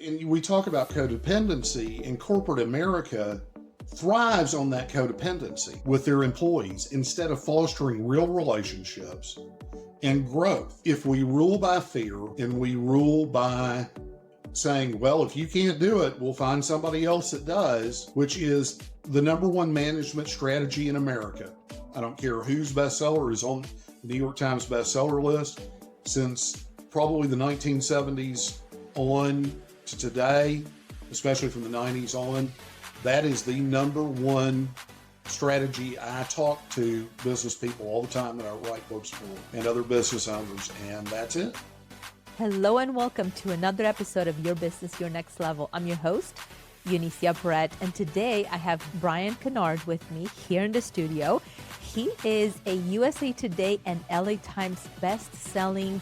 And we talk about codependency, and corporate America thrives on that codependency with their employees instead of fostering real relationships and growth. If we rule by fear and we rule by saying, well, if you can't do it, we'll find somebody else that does, which is the number one management strategy in America. I don't care whose bestseller is on the New York Times bestseller list since probably the 1970s on to today, especially from the 90s on. That is the number one strategy I talk to business people all the time that I write books for and other business owners, and that's it. Hello and welcome to another episode of Your Business, Your Next Level. I'm your host, Eunicia Peret, and today I have Brian Kannard with me here in the studio. He is a USA Today and LA Times best-selling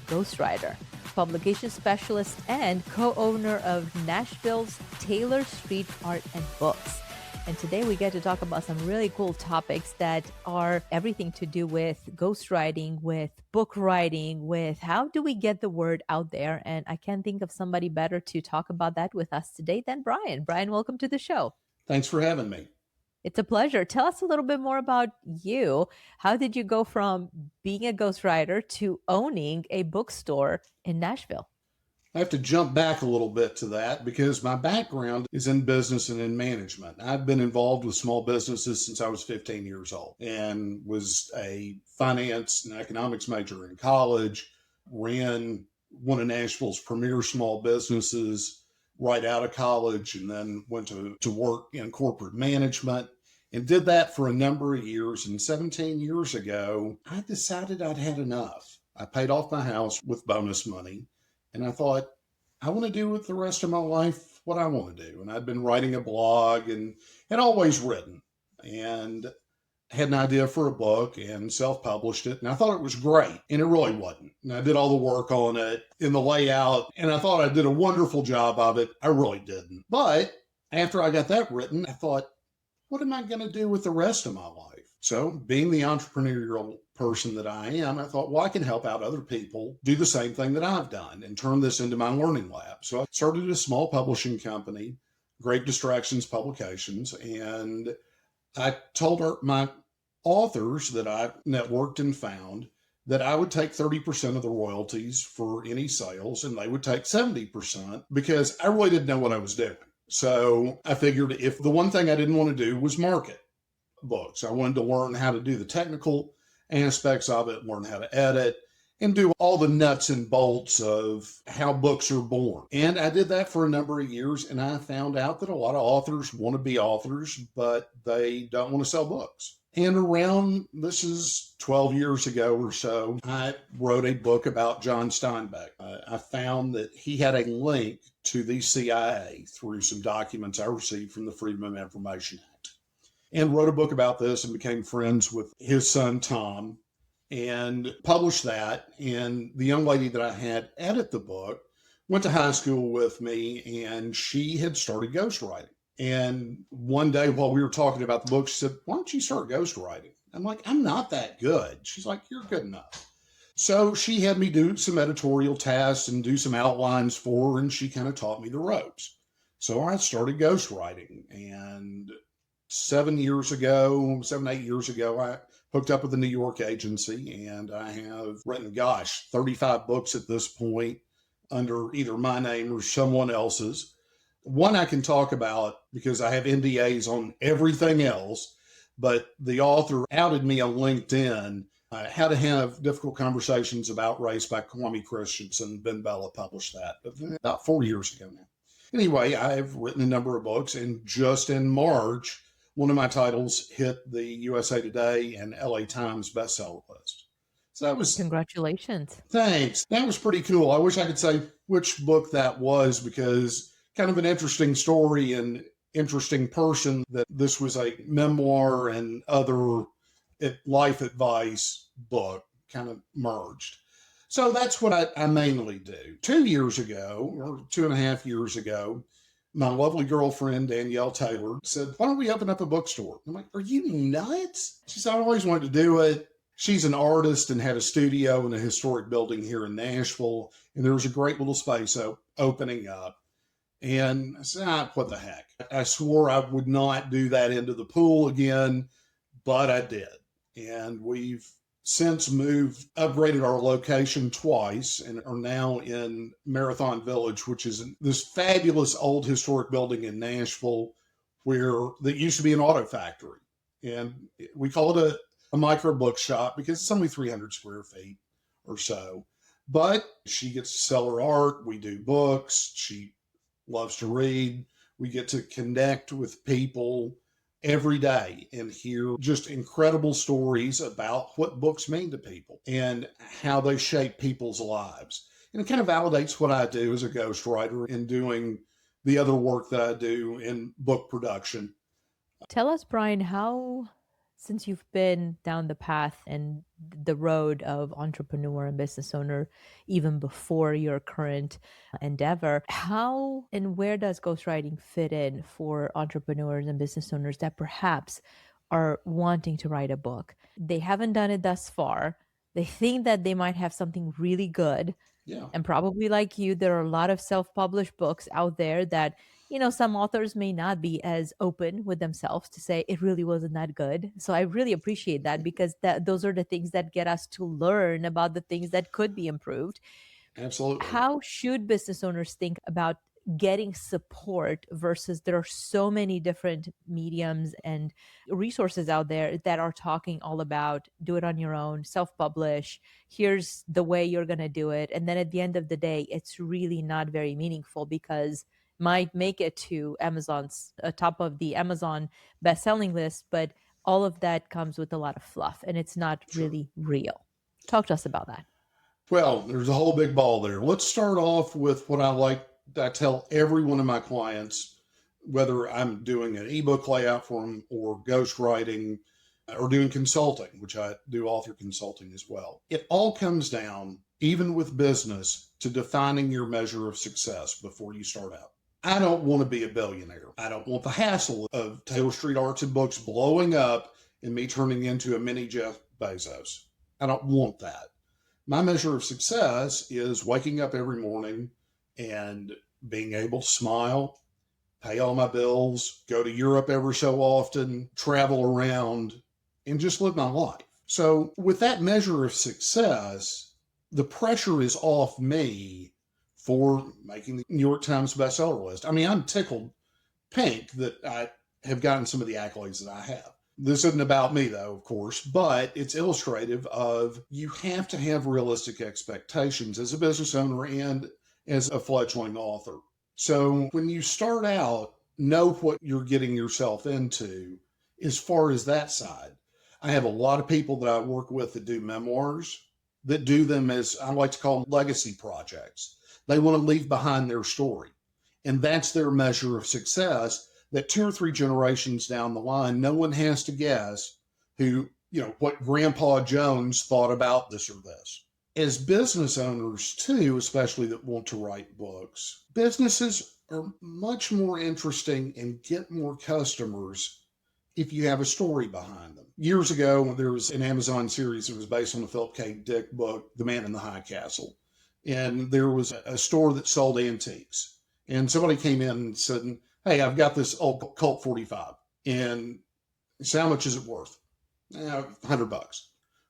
ghostwriter, publication specialist, and co-owner of Nashville's Taylor Street Art and Books. And today we get to talk about some really cool topics that are everything to do with ghostwriting, with book writing, with how do we get the word out there. And I can't think of somebody better to talk about that with us today than Brian. Brian, welcome to the show. Thanks for having me. It's a pleasure. Tell us a little bit more about you. How did you go from being a ghostwriter to owning a bookstore in Nashville? I have to jump back a little bit to that because my background is in business and in management. I've been involved with small businesses since I was 15 years old and was a finance and economics major in college, ran one of Nashville's premier small businesses right out of college, and then went to work in corporate management and did that for a number of years. And 17 years ago, I decided I'd had enough. I paid off my house with bonus money. And I thought, I want to do with the rest of my life what I want to do. And I'd been writing a blog and had always written and had an idea for a book and self-published it. And I thought it was great. And it really wasn't. And I did all the work on it in the layout. And I thought I did a wonderful job of it. I really didn't. But after I got that written, I thought, what am I going to do with the rest of my life? So being the entrepreneurial person that I am, I thought, well, I can help out other people do the same thing that I've done and turn this into my learning lab. So I started a small publishing company, Great Distractions Publications, and I told my authors that I networked and found that I would take 30% of the royalties for any sales and they would take 70% because I really didn't know what I was doing. So I figured if the one thing I didn't want to do was market books, I wanted to learn how to do the technical aspects of it, learn how to edit, and do all the nuts and bolts of how books are born. And I did that for a number of years, and I found out that a lot of authors want to be authors, but they don't want to sell books. And this is 12 years ago or so, I wrote a book about John Steinbeck. I found that he had a link to the CIA through some documents I received from the Freedom of Information Act, and wrote a book about this and became friends with his son, Tom, and published that. And the young lady that I had edit the book went to high school with me, and she had started ghostwriting. And one day while we were talking about the book, she said, why don't you start ghostwriting? I'm like, I'm not that good. She's like, you're good enough. So she had me do some editorial tasks and do some outlines for her, and she kind of taught me the ropes. So I started ghostwriting, and 8 years ago, I hooked up with a New York agency, and I have written, 35 books at this point under either my name or someone else's. One I can talk about because I have NDAs on everything else, but the author outed me on LinkedIn, How to Have Difficult Conversations About Race by Kwame Christensen. Ben Bella published that about 4 years ago now. Anyway, I've written a number of books, and just in March, one of my titles hit the USA Today and LA Times bestseller list. So that was... Congratulations. Thanks. That was pretty cool. I wish I could say which book that was because kind of an interesting story and interesting person that this was a memoir and other life advice book kind of merged. So that's what I mainly do. 2 years ago, or 2.5 years ago, my lovely girlfriend, Danielle Taylor, said, why don't we open up a bookstore? I'm like, are you nuts? She said, I always wanted to do it. She's an artist and had a studio in a historic building here in Nashville. And there was a great little space opening up. And I said, what the heck? I swore I would not do that into the pool again, but I did. And we've since moved, upgraded our location twice, and are now in Marathon Village, which is this fabulous old historic building in Nashville where that used to be an auto factory. And we call it a micro bookshop because it's only 300 square feet or so. But she gets to sell her art. We do books. She loves to read. We get to connect with people every day and hear just incredible stories about what books mean to people and how they shape people's lives. And it kind of validates what I do as a ghostwriter in doing the other work that I do in book production. Tell us, Brian, how, since you've been down the path and the road of entrepreneur and business owner, even before your current endeavor, how and where does ghostwriting fit in for entrepreneurs and business owners that perhaps are wanting to write a book? They haven't done it thus far. They think that they might have something really good. Yeah, And probably like you, there are a lot of self published books out there that, some authors may not be as open with themselves to say it really wasn't that good. So I really appreciate that because those are the things that get us to learn about the things that could be improved. absolutely. How should business owners think about getting support versus there are so many different mediums and resources out there that are talking all about do it on your own, self-publish, here's the way you're going to do it, and then at the end of the day it's really not very meaningful because might make it to Amazon's top of the Amazon best-selling list, but all of that comes with a lot of fluff and it's not Sure. really real. Talk to us about that. Well, there's a whole big ball there. Let's start off with what I tell every one of my clients, whether I'm doing an ebook layout for them or ghostwriting or doing consulting, which I do author consulting as well. It all comes down, even with business, to defining your measure of success before you start out. I don't want to be a billionaire. I don't want the hassle of Taylor Street Arts and Books blowing up and me turning into a mini Jeff Bezos. I don't want that. My measure of success is waking up every morning and being able to smile, pay all my bills, go to Europe every so often, travel around, and just live my life. So, with that measure of success, the pressure is off me for making the New York Times bestseller list. I mean, I'm tickled pink that I have gotten some of the accolades that I have. This isn't about me, though, of course, but it's illustrative of you have to have realistic expectations as a business owner and as a fledgling author. So when you start out, know what you're getting yourself into as far as that side. I have a lot of people that I work with that do memoirs, that do them as I like to call them legacy projects. They want to leave behind their story. And that's their measure of success, that 2 or 3 generations down the line, no one has to guess what Grandpa Jones thought about this or this. As business owners, too, especially that want to write books, businesses are much more interesting and get more customers if you have a story behind them. Years ago, there was an Amazon series that was based on the Philip K. Dick book, The Man in the High Castle. And there was a store that sold antiques. And somebody came in and said, hey, I've got this old Colt 45. And so how much is it worth? $100.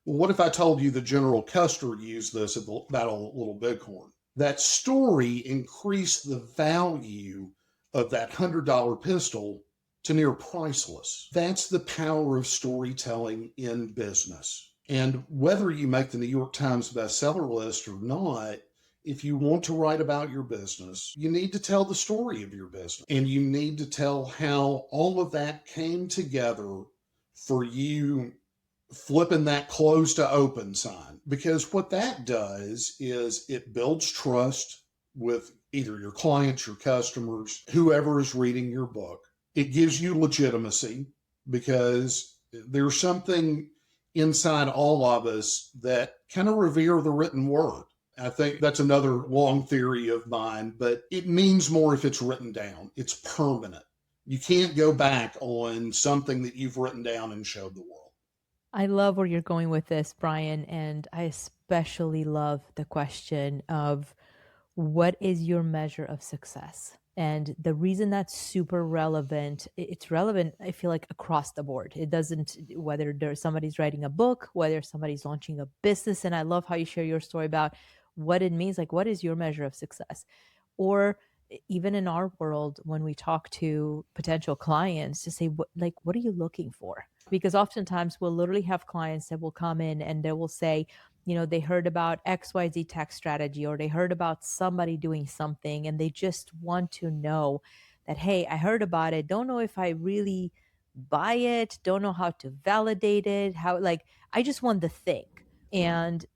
Well, what if I told you the General Custer used this at the Battle of Little Bighorn? That story increased the value of that $100 pistol to near priceless. That's the power of storytelling in business. And whether you make the New York Times bestseller list or not, if you want to write about your business, you need to tell the story of your business. And you need to tell how all of that came together for you flipping that closed to open sign. Because what that does is it builds trust with either your clients, your customers, whoever is reading your book. It gives you legitimacy because there's something inside all of us that kind of revere the written word. I think that's another long theory of mine, but it means more if it's written down. It's permanent. You can't go back on something that you've written down and showed the world. I love where you're going with this, Brian, and I especially love the question of what is your measure of success? And the reason that's super relevant, it's relevant, I feel like, across the board. It doesn't, whether there's somebody's writing a book, whether somebody's launching a business. And I love how you share your story about what it means. Like, what is your measure of success? Or even in our world, when we talk to potential clients to say, what are you looking for? Because oftentimes we'll literally have clients that will come in and they will say, they heard about XYZ tax strategy, or they heard about somebody doing something and they just want to know that, hey, I heard about it. Don't know if I really buy it. Don't know how to validate it. I just want the thing. And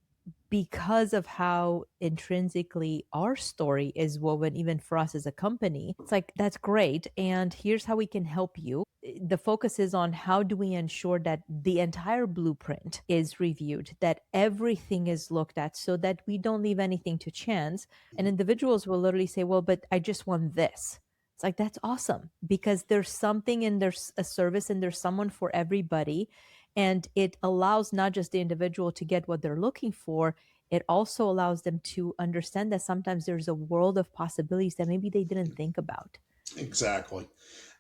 because of how intrinsically our story is woven, even for us as a company, it's like, that's great. And here's how we can help you. The focus is on how do we ensure that the entire blueprint is reviewed, that everything is looked at so that we don't leave anything to chance. And individuals will literally say, well, but I just want this. It's like, that's awesome, because there's something and there's a service and there's someone for everybody. And it allows not just the individual to get what they're looking for, it also allows them to understand that sometimes there's a world of possibilities that maybe they didn't think about. Exactly.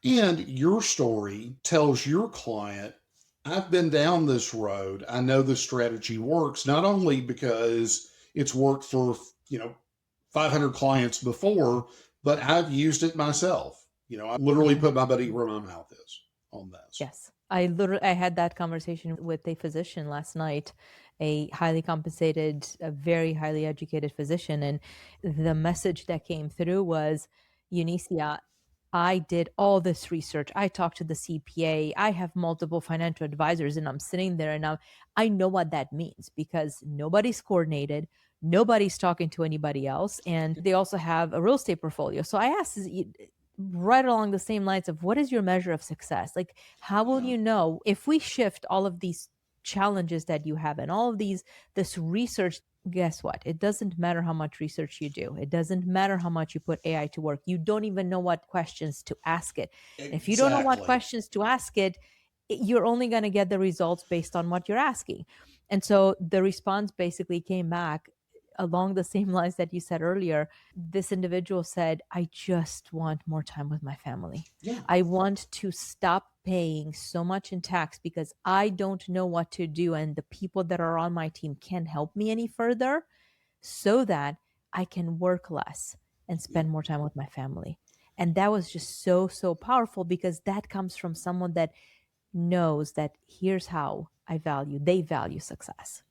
And your story tells your client, I've been down this road. I know the strategy works, not only because it's worked for, 500 clients before, but I've used it myself. I literally put my money where my mouth is on this. Yes. I had that conversation with a physician last night, a highly compensated, a very highly educated physician. And the message that came through was, Eunicia, I did all this research. I talked to the CPA. I have multiple financial advisors, and I'm sitting there and I know what that means, because nobody's coordinated. Nobody's talking to anybody else. And they also have a real estate portfolio. So I asked, right along the same lines of, what is your measure of success? Like, how will you know if we shift all of these challenges that you have and all of this research? Guess what? It doesn't matter how much research you do. It doesn't matter how much you put AI to work. You don't even know what questions to ask it. And if you don't know what Exactly. questions to ask it, you're only going to get the results based on what you're asking. And so the response basically came back along the same lines that you said earlier. This individual said, I just want more time with my family. Yeah. I want to stop paying so much in tax because I don't know what to do. And the people that are on my team can't help me any further, so that I can work less and spend more time with my family. And that was just so, so powerful, because that comes from someone that knows that here's how they value success.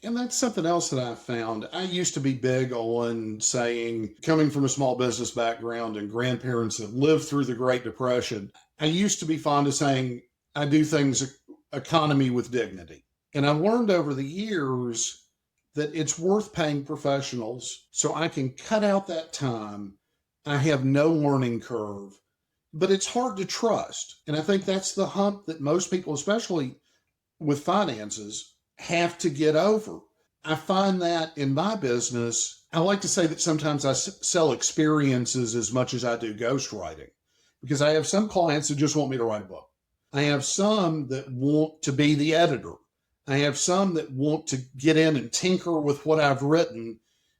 And that's something else that I found. I used to be big on saying, coming from a small business background and grandparents that lived through the Great Depression, I used to be fond of saying, I do things economy with dignity. And I learned over the years that it's worth paying professionals so I can cut out that time. I have no learning curve, but it's hard to trust. And I think that's the hump that most people, especially with finances, have to get over. I find that in my business, I like to say that sometimes I sell experiences as much as I do ghostwriting, because I have some clients that just want me to write a book. I have some that want to be the editor. I have some that want to get in and tinker with what I've written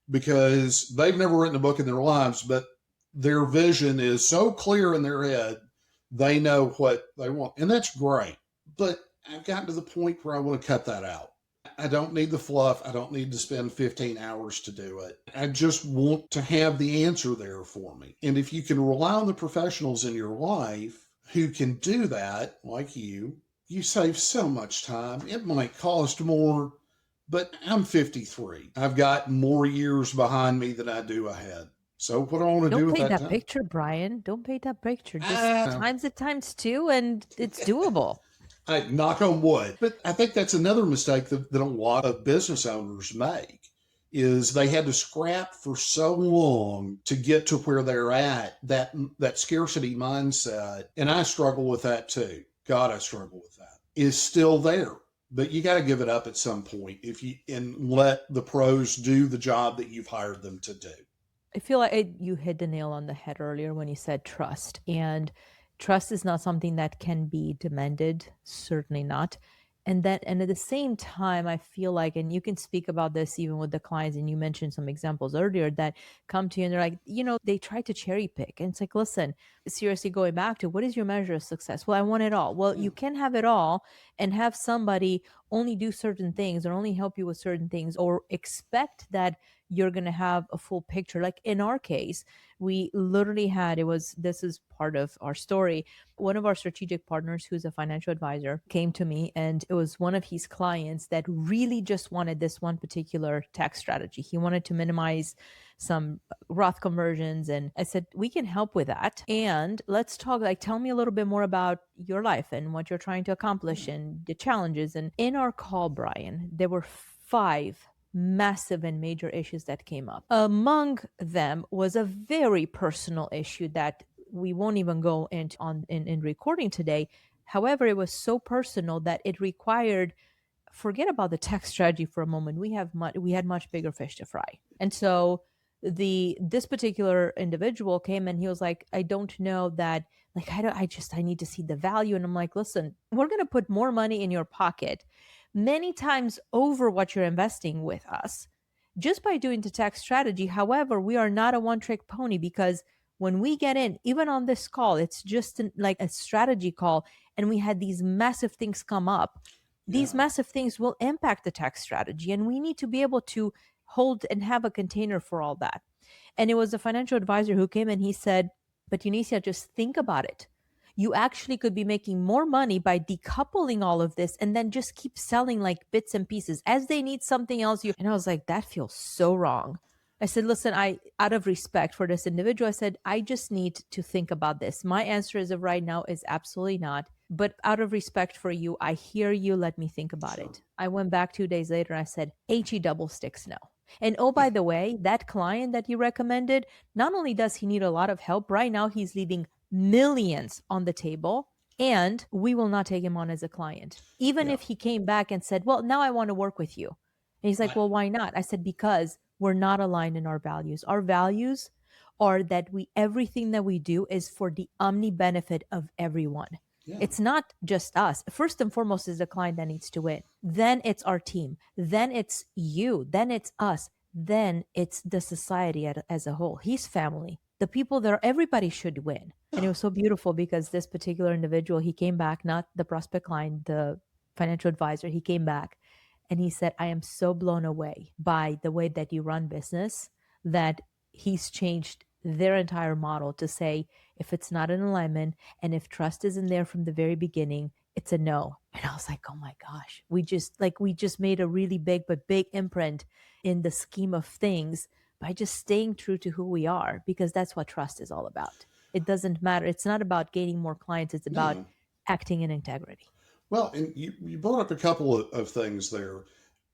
because they've never written a book in their lives, but their vision is so clear in their head, they know what they want. And that's great. But I've gotten to the point where I want to cut that out. I don't need the fluff. I don't need to spend 15 hours to do it. I just want to have the answer there for me. And if you can rely on the professionals in your life who can do that, like you save so much time. It might cost more, but I'm 53. I've got more years behind me than I do ahead. So what do I want to do Don't with paint that that time? picture, Brian. Don't paint that picture. Just times it times two, and it's doable. I knock on wood. But I think that's another mistake that a lot of business owners make, is they had to scrap for so long to get to where they're at, that scarcity mindset. And I struggle with that too. God, I struggle with that. Is still there. But you got to give it up at some point and let the pros do the job that you've hired them to do. I feel like you hit the nail on the head earlier when you said trust. And trust is not something that can be demanded, certainly not. And at the same time, I feel like, and you can speak about this even with the clients, and you mentioned some examples earlier that come to you and they're like, they try to cherry pick. And it's like, listen, seriously, going back to what is your measure of success? Well, I want it all. Well, Yeah. you can have it all and have somebody only do certain things or only help you with certain things or expect that you're going to have a full picture. Like in our case, we literally had, this is part of our story. One of our strategic partners, who's a financial advisor, came to me, and it was one of his clients that really just wanted this one particular tax strategy. He wanted to minimize some Roth conversions. And I said, we can help with that. And let's talk, like, tell me a little bit more about your life and what you're trying to accomplish and the challenges. And in our call, Brian, there were 5 massive and major issues that came up. Among them was a very personal issue that we won't even go into in recording today. However, it was so personal that it required, forget about the tax strategy for a moment. We had much bigger fish to fry. And so this particular individual came and he was like, I don't know that, like, I need to see the value. And I'm like, listen, we're going to put more money in your pocket many times over what you're investing with us just by doing the tax strategy. However, we are not a one-trick pony, because when we get in, even on this call, it's just like a strategy call, and we had these massive things come up. These Yeah. massive things will impact the tax strategy, and we need to be able to hold and have a container for all that. And it was a financial advisor who came and he said, but Eunicia, just think about it. You actually could be making more money by decoupling all of this and then just keep selling like bits and pieces as they need something else. And I was like, that feels so wrong. I said, listen, out of respect for this individual, I said, I just need to think about this. My answer as of right now is absolutely not. But out of respect for you, I hear you. Let me think about Sure. it. I went back 2 days later. I said, HE double sticks no. And oh, by the way, that client that you recommended, not only does he need a lot of help, right now he's leaving millions on the table, and we will not take him on as a client. Even Yeah. if he came back and said, well, now I want to work with you. And he's like, I, well, why not? I said, because we're not aligned in our values. Our values are that everything that we do is for the omni benefit of everyone. yeah. It's not just us. First and foremost is the client that needs to win. Then it's our team. Then it's you. Then it's us. Then it's the society as a whole. His family, the people that everybody should win. And it was so beautiful because this particular individual, he came back, not the prospect client, the financial advisor. He came back and he said, I am so blown away by the way that you run business that he's changed their entire model to say, if it's not in alignment and if trust isn't there from the very beginning, it's a no. And I was like, oh my gosh, we just made a really big imprint in the scheme of things by just staying true to who we are, because that's what trust is all about. It doesn't matter. It's not about gaining more clients. It's about No. acting in integrity. Well, and you brought up a couple of things there.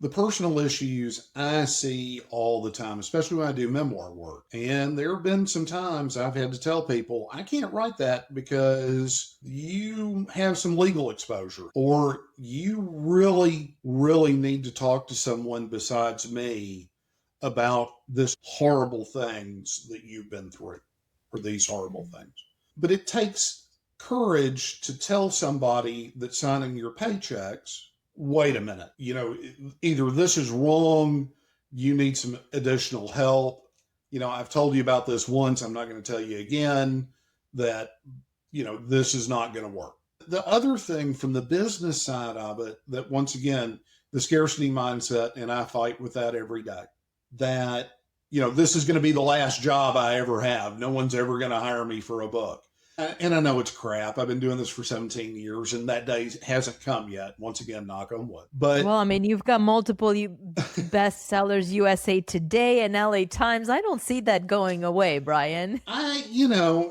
The personal issues I see all the time, especially when I do memoir work. And there have been some times I've had to tell people, I can't write that because you have some legal exposure, or you really, really need to talk to someone besides me about this horrible things that you've been through, or these horrible things. But it takes courage to tell somebody that's signing your paychecks, wait a minute, either this is wrong, you need some additional help. I've told you about this once, I'm not going to tell you again, that, this is not going to work. The other thing from the business side of it, that once again, the scarcity mindset, and I fight with that every day, that, this is going to be the last job I ever have. No one's ever going to hire me for a book. And I know it's crap. I've been doing this for 17 years and that day hasn't come yet. Once again, knock on wood. But well, I mean, you've got multiple bestsellers, USA Today and LA Times. I don't see that going away, Brian.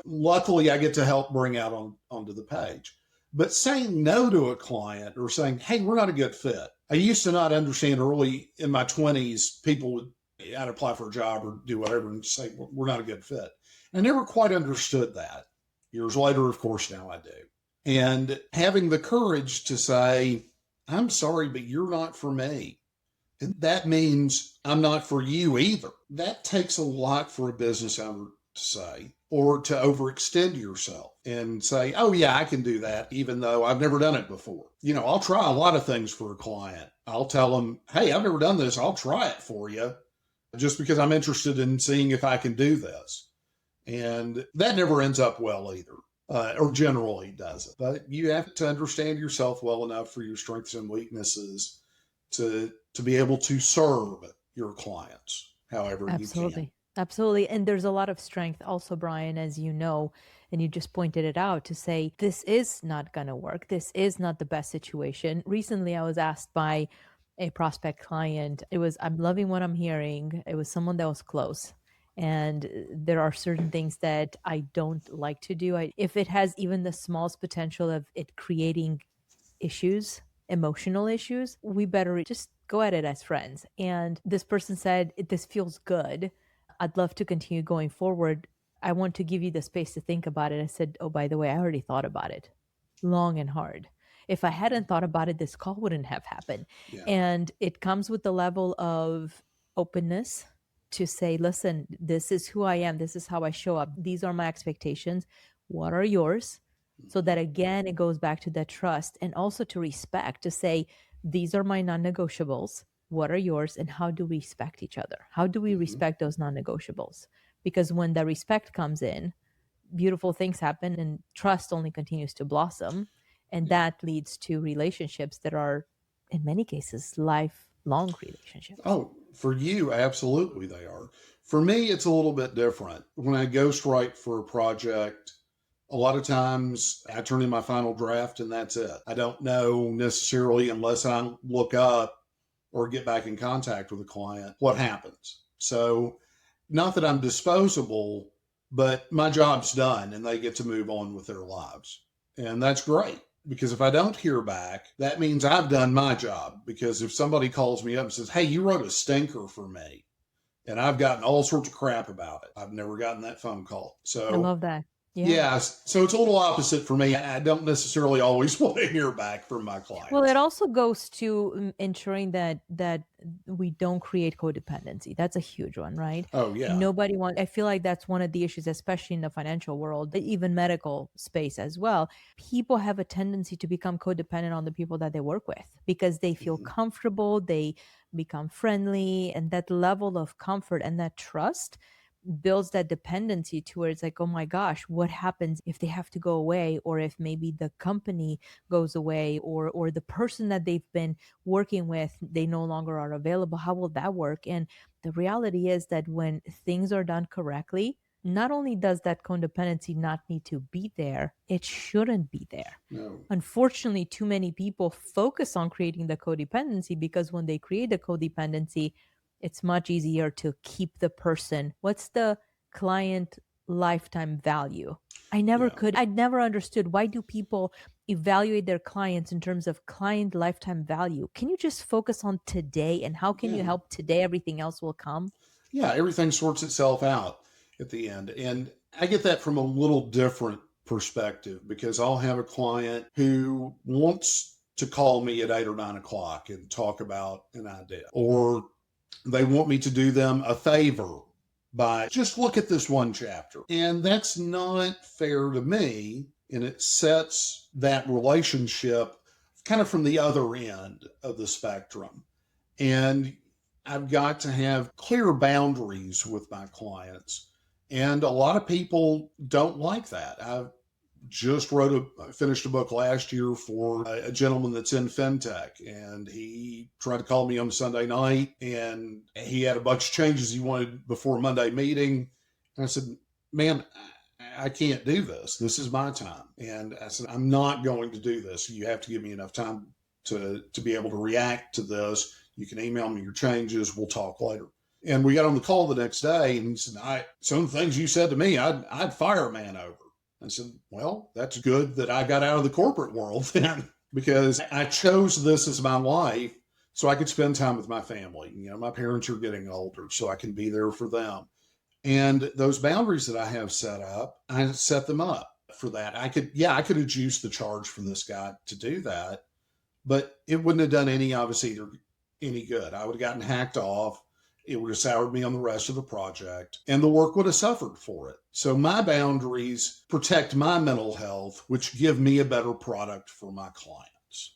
luckily I get to help bring out onto the page. But saying no to a client or saying, hey, we're not a good fit. I used to not understand early in my 20s, people would, I'd apply for a job or do whatever and say, we're not a good fit. I never quite understood that. Years later, of course, now I do. And having the courage to say, I'm sorry, but you're not for me. And that means I'm not for you either. That takes a lot for a business owner to say, or to overextend yourself and say, oh yeah, I can do that, even though I've never done it before. I'll try a lot of things for a client. I'll tell them, hey, I've never done this. I'll try it for you just because I'm interested in seeing if I can do this. And that never ends up well either. Or generally doesn't. But you have to understand yourself well enough for your strengths and weaknesses to be able to serve your clients however you can. Absolutely. Absolutely. And there's a lot of strength also, Brian, as you know, and you just pointed it out to say, this is not going to work. This is not the best situation. Recently, I was asked by a prospect client, I'm loving what I'm hearing. It was someone that was close. And there are certain things that I don't like to do. If it has even the smallest potential of it creating issues, emotional issues, we better just go at it as friends. And this person said, this feels good. I'd love to continue going forward. I want to give you the space to think about it. I said, oh, by the way, I already thought about it long and hard. If I hadn't thought about it, this call wouldn't have happened. Yeah. And it comes with the level of openness to say, listen, this is who I am. This is how I show up. These are my expectations. What are yours? So that again, it goes back to that trust and also to respect, to say, these are my non-negotiables. What are yours? And how do we respect each other? How do we respect those non-negotiables? Because when the respect comes in, beautiful things happen and trust only continues to blossom. And that leads to relationships that are, in many cases, lifelong relationships. Oh, for you, absolutely they are. For me, it's a little bit different. When I ghostwrite for a project, a lot of times I turn in my final draft and that's it. I don't know necessarily, unless I look up or get back in contact with a client, what happens. So not that I'm disposable, but my job's done and they get to move on with their lives. And that's great, because if I don't hear back, that means I've done my job. Because if somebody calls me up and says, hey, you wrote a stinker for me, and I've gotten all sorts of crap about it, I've never gotten that phone call. So I love that. Yeah. So it's a little opposite for me. I don't necessarily always want to hear back from my clients. Well, it also goes to ensuring that we don't create codependency. That's a huge one, right? Oh, yeah. Nobody wants, I feel like that's one of the issues, especially in the financial world, even medical space as well. People have a tendency to become codependent on the people that they work with because they feel comfortable, they become friendly, and that level of comfort and that trust builds that dependency to where it's like, oh my gosh, what happens if they have to go away, or if maybe the company goes away, or the person that they've been working with, they no longer are available? How will that work? And the reality is that when things are done correctly, not only does that codependency not need to be there, it shouldn't be there. No. Unfortunately, too many people focus on creating the codependency, because when they create the codependency, it's much easier to keep the person. What's the client lifetime value? I never understood, why do people evaluate their clients in terms of client lifetime value? Can you just focus on today, and how can you help today? Everything else will come. Yeah, everything sorts itself out at the end. And I get that from a little different perspective, because I'll have a client who wants to call me at 8 or 9 o'clock and talk about an idea, or they want me to do them a favor by just look at this one chapter. And that's not fair to me. And it sets that relationship kind of from the other end of the spectrum. And I've got to have clear boundaries with my clients. And a lot of people don't like that. I've just finished a book last year for a gentleman that's in fintech, and he tried to call me on Sunday night, and he had a bunch of changes he wanted before Monday meeting. And I said, man, I can't do this. This is my time. And I said, I'm not going to do this. You have to give me enough time to be able to react to this. You can email me your changes. We'll talk later. And we got on the call the next day, and he said, some of the things you said to me, I'd fire a man over. I said, well, that's good that I got out of the corporate world then, because I chose this as my life so I could spend time with my family. My parents are getting older, so I can be there for them. And those boundaries that I have set up, I set them up for that. I could have juiced the charge for this guy to do that, but it wouldn't have done any of us either any good. I would have gotten hacked off, it would have soured me on the rest of the project, and the work would have suffered for it. So my boundaries protect my mental health, which give me a better product for my clients.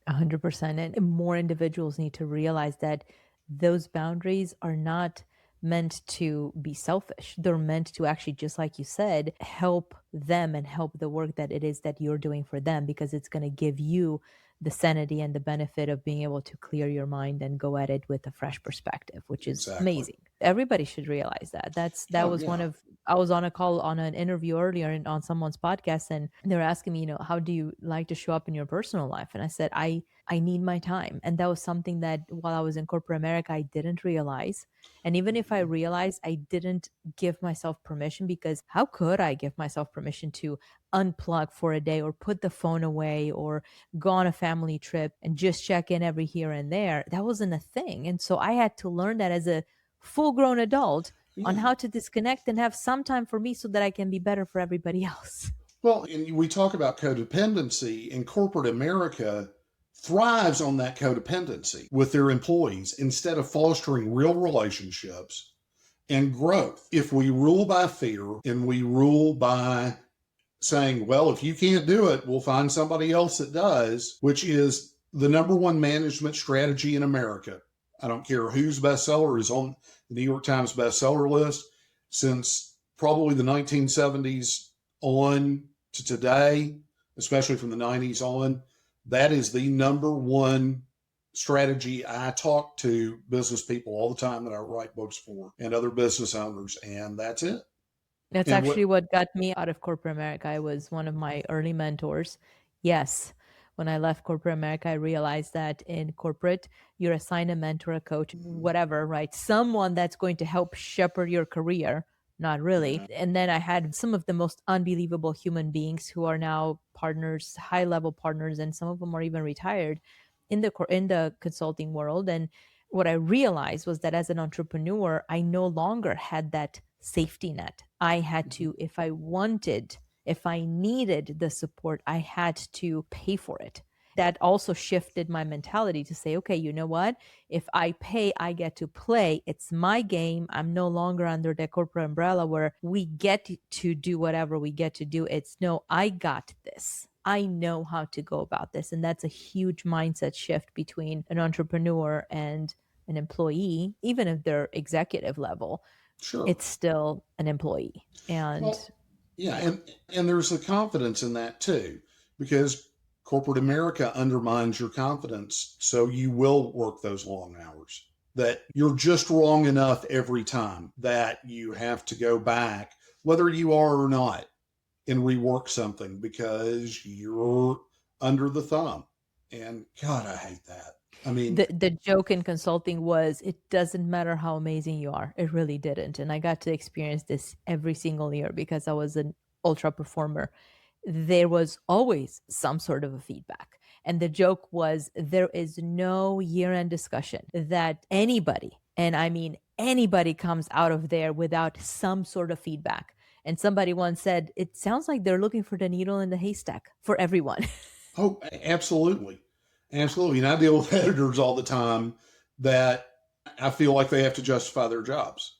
100%. And more individuals need to realize that those boundaries are not meant to be selfish. They're meant to actually, just like you said, help them and help the work that it is that you're doing for them, because it's going to give you the sanity and the benefit of being able to clear your mind and go at it with a fresh perspective, which is Exactly. amazing. Everybody should realize that. That Oh, was one yeah. of I was on a call on an interview earlier on someone's podcast, and they were asking me, how do you like to show up in your personal life? And I said, I need my time. And that was something that while I was in corporate America, I didn't realize. And even if I realized, I didn't give myself permission, because how could I give myself permission to unplug for a day or put the phone away or go on a family trip and just check in every here and there? That wasn't a thing. And so I had to learn that as a full grown adult on Yeah. how to disconnect and have some time for me so that I can be better for everybody else. Well, and we talk about codependency, and corporate America thrives on that codependency with their employees instead of fostering real relationships and growth. If we rule by fear and we rule by saying, well, if you can't do it, we'll find somebody else that does, which is the number one management strategy in America. I don't care whose bestseller is on the New York Times bestseller list since probably the 1970s on to today, especially from the 90s on. That is the number one strategy. I talk to business people all the time that I write books for and other business owners, and that's it. That's And what actually what got me out of corporate America. I was one of my early mentors. Yes. When I left corporate America, I realized that in corporate, you're assigned a mentor, a coach, whatever, right? Someone that's going to help shepherd your career. Not really. And then I had some of the most unbelievable human beings who are now partners, high level partners, and some of them are even retired in the consulting world. And what I realized was that as an entrepreneur, I no longer had that safety net. I had to, if I wanted, if I needed the support, I had to pay for it. That also shifted my mentality to say, okay, you know what? If I pay, I get to play. It's my game. I'm no longer under the corporate umbrella where we get to do whatever we get to do. It's no, I got this. I know how to go about this. And that's a huge mindset shift between an entrepreneur and an employee, even if they're executive level, sure. it's still an employee. And Well, yeah, yeah, and there's a confidence in that too, because corporate America undermines your confidence, so you will work those long hours. That you're just wrong enough every time that you have to go back, whether you are or not, and rework something because you're under the thumb. And God, I hate that. I mean, the joke in consulting was it doesn't matter how amazing you are. It really didn't. And I got to experience this every single year because I was an ultra performer. There was always some sort of a feedback. And the joke was there is no year-end discussion that anybody, and I mean anybody, comes out of there without some sort of feedback. And somebody once said, it sounds like they're looking for the needle in the haystack for everyone. oh, absolutely. Absolutely. And I deal with editors all the time that I feel like they have to justify their jobs.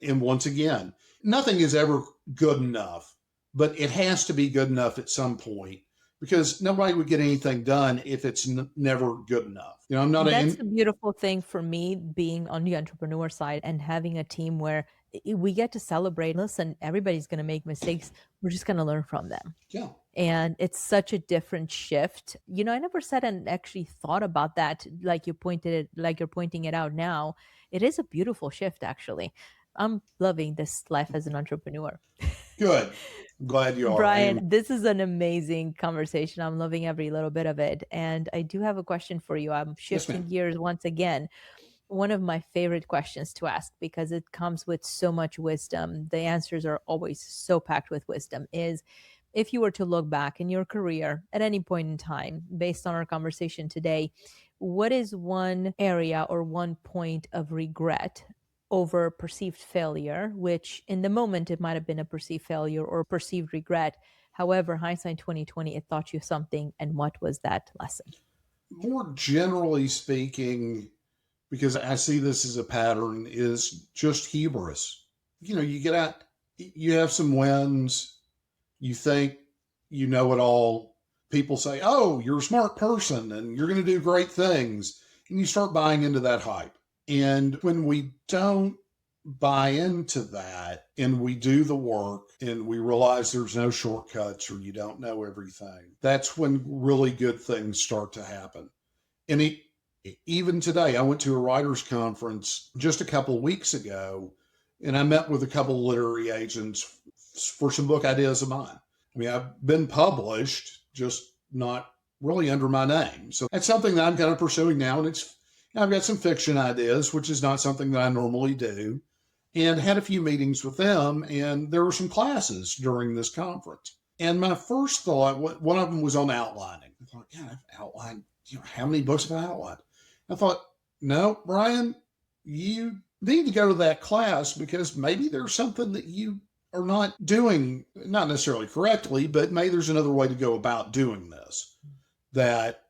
And once again, nothing is ever good enough, but it has to be good enough at some point because nobody would get anything done if it's never good enough. I'm not That's an the beautiful thing for me being on the entrepreneur side and having a team where we get to celebrate. Listen, everybody's going to make mistakes. We're just going to learn from them. yeah, And it's such a different shift. I never sat and actually thought about that like you're pointing it out now. It is a beautiful shift, actually. I'm loving this life as an entrepreneur. good. I'm glad you are. Brian, And this is an amazing conversation. I'm loving every little bit of it. And I do have a question for you. I'm yes, shifting ma'am. gears once again. One of my favorite questions to ask, because it comes with so much wisdom. The answers are always so packed with wisdom, is if you were to look back in your career at any point in time, based on our conversation today, what is one area or one point of regret over perceived failure, which in the moment it might have been a perceived failure or perceived regret. However, hindsight 2020, it taught you something. And what was that lesson? More generally speaking, because I see this as a pattern, is just hubris. You get out, you have some wins, you think you know it all. People say, oh, you're a smart person and you're going to do great things. And you start buying into that hype. And when we don't buy into that and we do the work and we realize there's no shortcuts or you don't know everything, that's when really good things start to happen. And even today, I went to a writers conference just a couple of weeks ago, and I met with a couple of literary agents for some book ideas of mine. I mean, I've been published, just not really under my name. So that's something that I'm kind of pursuing now. And I've got some fiction ideas, which is not something that I normally do, and had a few meetings with them. And there were some classes during this conference. And my first thought, one of them was on outlining. I thought, God, I've outlined, how many books have I outlined? I thought, no, Brian, you need to go to that class because maybe there's something that you are not doing, not necessarily correctly, but maybe there's another way to go about doing this that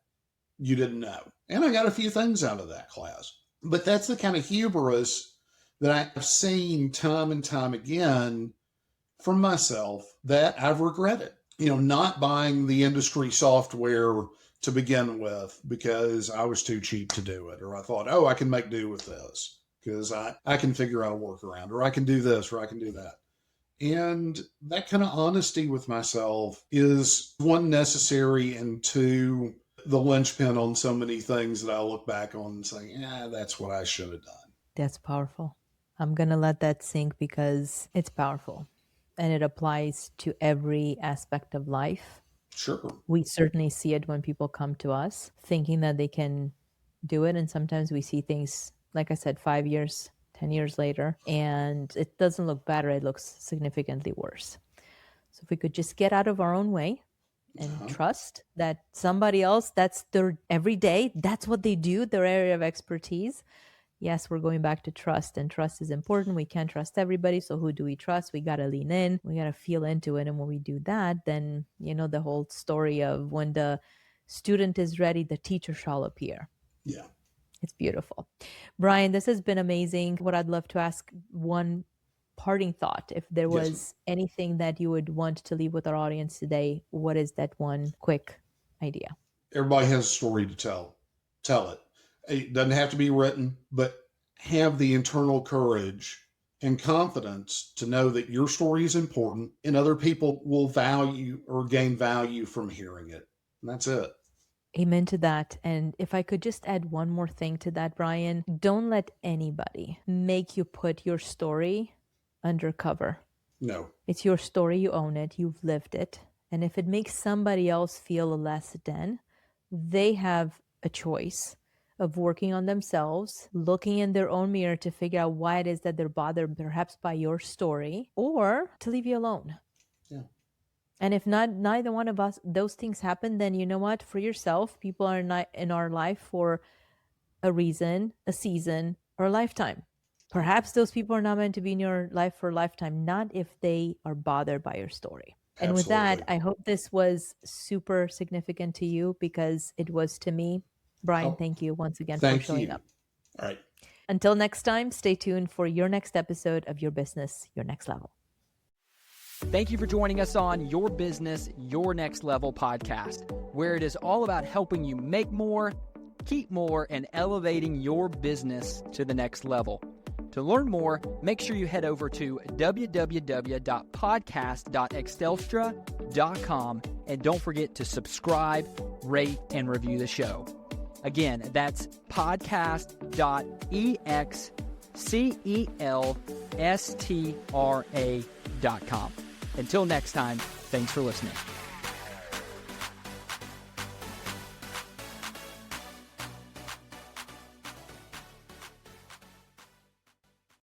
you didn't know. And I got a few things out of that class. But that's the kind of hubris that I've seen time and time again from myself that I've regretted. Not buying the industry software to begin with because I was too cheap to do it. Or I thought, I can make do with this because I can figure out a workaround, or I can do this, or I can do that. And that kind of honesty with myself is, one, necessary, and two, the linchpin on so many things that I look back on and say, that's what I should have done. That's powerful. I'm going to let that sink because it's powerful and it applies to every aspect of life. Sure. We certainly see it when people come to us thinking that they can do it. And sometimes we see things, like I said, 5 years, 10 years later, and it doesn't look better. It looks significantly worse. So if we could just get out of our own way and trust that somebody else, that's their everyday, that's what they do, their area of expertise. Yes, we're going back to trust, and trust is important. We can't trust everybody. So who do we trust? We got to lean in. We got to feel into it. And when we do that, then, the whole story of when the student is ready, the teacher shall appear. Yeah. It's beautiful. Brian, this has been amazing. What I'd love to ask, one parting thought, if there was anything that you would want to leave with our audience today, what is that one quick idea? Everybody has a story to tell. Tell it. It doesn't have to be written, but have the internal courage and confidence to know that your story is important and other people will value or gain value from hearing it. And that's it. Amen to that. And if I could just add one more thing to that, Brian, don't let anybody make you put your story undercover. No. It's your story. You own it. You've lived it. And if it makes somebody else feel less than, they have a choice of working on themselves, looking in their own mirror to figure out why it is that they're bothered perhaps by your story, or to leave you alone. Yeah. And if neither one of us, those things happen, then you know what? For yourself, people are not in our life for a reason, a season, or a lifetime. Perhaps those people are not meant to be in your life for a lifetime, not if they are bothered by your story. And with that, I hope this was super significant to you because it was to me. Brian, thank you once again for showing up. All right. Until next time, stay tuned for your next episode of Your Business, Your Next Level. Thank you for joining us on Your Business, Your Next Level podcast, where it is all about helping you make more, keep more, and elevating your business to the next level. To learn more, make sure you head over to www.podcast.excelstra.com and don't forget to subscribe, rate, and review the show. Again, that's podcast.excelstra.com. Until next time, thanks for listening.